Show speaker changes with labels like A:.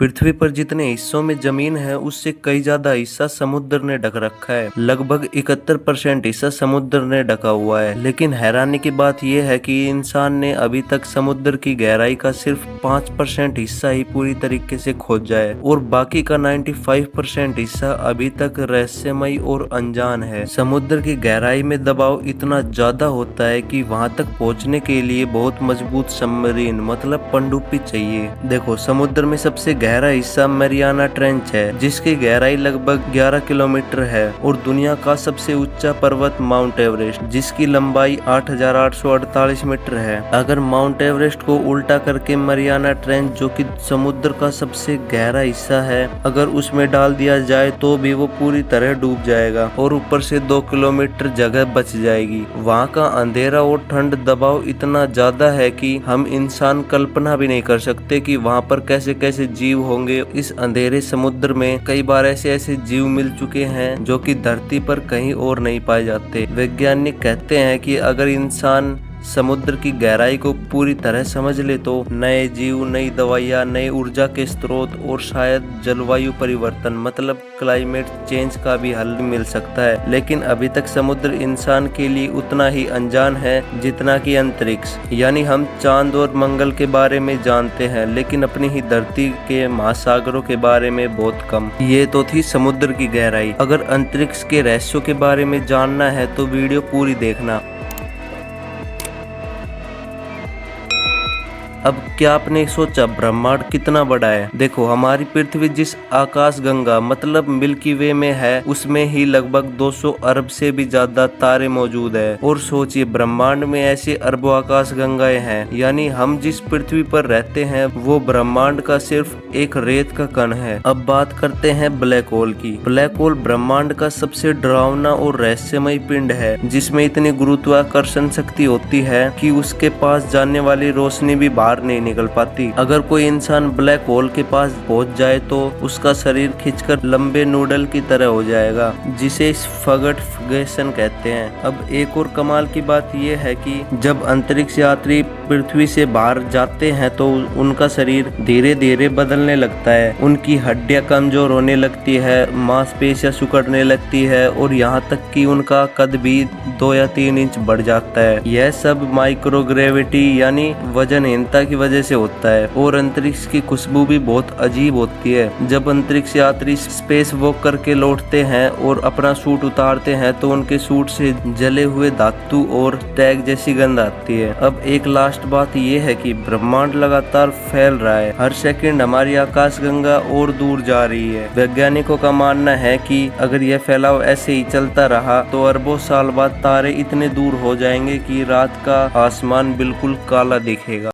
A: पृथ्वी पर जितने हिस्सों में जमीन है उससे कई ज्यादा हिस्सा समुद्र ने ढक रखा है। लगभग 71% हिस्सा समुद्र ने ढका हुआ है। लेकिन हैरानी की बात यह है कि इंसान ने अभी तक समुद्र की गहराई का सिर्फ 5% हिस्सा ही पूरी तरीके से खोजा है और बाकी का 95% हिस्सा अभी तक रहस्यमय और अनजान है। समुद्र की गहराई में दबाव इतना ज्यादा होता है कि वहां तक पहुंचने के लिए बहुत मजबूत सबमरीन मतलब पनडुब्बी चाहिए। देखो, समुद्र में सबसे गहरा हिस्सा मैरियाना ट्रेंच है जिसकी गहराई लगभग 11 किलोमीटर है और दुनिया का सबसे ऊंचा पर्वत माउंट एवरेस्ट जिसकी लंबाई 8,848 मीटर है। अगर माउंट एवरेस्ट को उल्टा करके मैरियाना ट्रेंच जो कि समुद्र का सबसे गहरा हिस्सा है अगर उसमें डाल दिया जाए तो भी वो पूरी तरह डूब जाएगा और ऊपर से 2 किलोमीटर जगह बच जाएगी। वहाँ का अंधेरा और ठंड दबाव इतना ज्यादा है कि हम इंसान कल्पना भी नहीं कर सकते कि वहाँ पर कैसे कैसे जीव होंगे। इस अंधेरे समुद्र में कई बार ऐसे जीव मिल चुके हैं जो कि धरती पर कहीं और नहीं पाए जाते। वैज्ञानिक कहते हैं कि अगर इंसान समुद्र की गहराई को पूरी तरह समझ ले तो नए जीव, नई दवाइयाँ, नए ऊर्जा के स्रोत और शायद जलवायु परिवर्तन मतलब क्लाइमेट चेंज का भी हल मिल सकता है। लेकिन अभी तक समुद्र इंसान के लिए उतना ही अनजान है जितना कि अंतरिक्ष। यानी हम चांद और मंगल के बारे में जानते हैं लेकिन अपनी ही धरती के महासागरों के बारे में बहुत कम। ये तो थी समुद्र की गहराई। अगर अंतरिक्ष के रहस्यों के बारे में जानना है तो वीडियो पूरी देखना। अब क्या आपने सोचा ब्रह्मांड कितना बड़ा है? देखो, हमारी पृथ्वी जिस आकाश गंगा मतलब मिल्की वे में है उसमें ही लगभग 200 अरब से भी ज्यादा तारे मौजूद है। और सोचिए, ब्रह्मांड में ऐसे अरबों आकाश गंगाएं हैं। यानी हम जिस पृथ्वी पर रहते हैं वो ब्रह्मांड का सिर्फ एक रेत का कण है। अब बात करते हैं ब्लैक होल की। ब्लैक होल ब्रह्मांड का सबसे डरावना और रहस्यमय पिंड है जिसमें इतनी गुरुत्वाकर्षण शक्ति होती है कि उसके पास जाने वाली रोशनी भी नहीं निकल पाती। अगर कोई इंसान ब्लैक होल के पास पहुंच जाए तो उसका शरीर खिंचकर लंबे नूडल की तरह हो जाएगा जिसे स्फटिकीकरण कहते हैं। अब एक और कमाल की बात यह है कि जब अंतरिक्ष यात्री पृथ्वी से बाहर जाते हैं तो उनका शरीर धीरे धीरे बदलने लगता है। उनकी हड्डियां कमजोर होने लगती है, मांसपेशियां सिकुड़ने लगती है और यहाँ तक कि उनका कद भी 2 या 3 इंच बढ़ जाता है। यह सब माइक्रोग्रेविटी यानी वजनहीनता की वजह से होता है। और अंतरिक्ष की खुशबू भी बहुत अजीब होती है। जब अंतरिक्ष यात्री स्पेस वॉक करके लौटते हैं और अपना सूट उतारते हैं तो उनके सूट से जले हुए धातु और टैग जैसी गंध आती है। अब एक लास्ट बात यह है कि ब्रह्मांड लगातार फैल रहा है। हर सेकंड हमारी आकाशगंगा और दूर जा रही है। वैज्ञानिकों का मानना है कि अगर यह फैलाव ऐसे ही चलता रहा तो अरबों साल बाद तारे इतने दूर हो जाएंगे कि रात का आसमान बिल्कुल काला दिखेगा।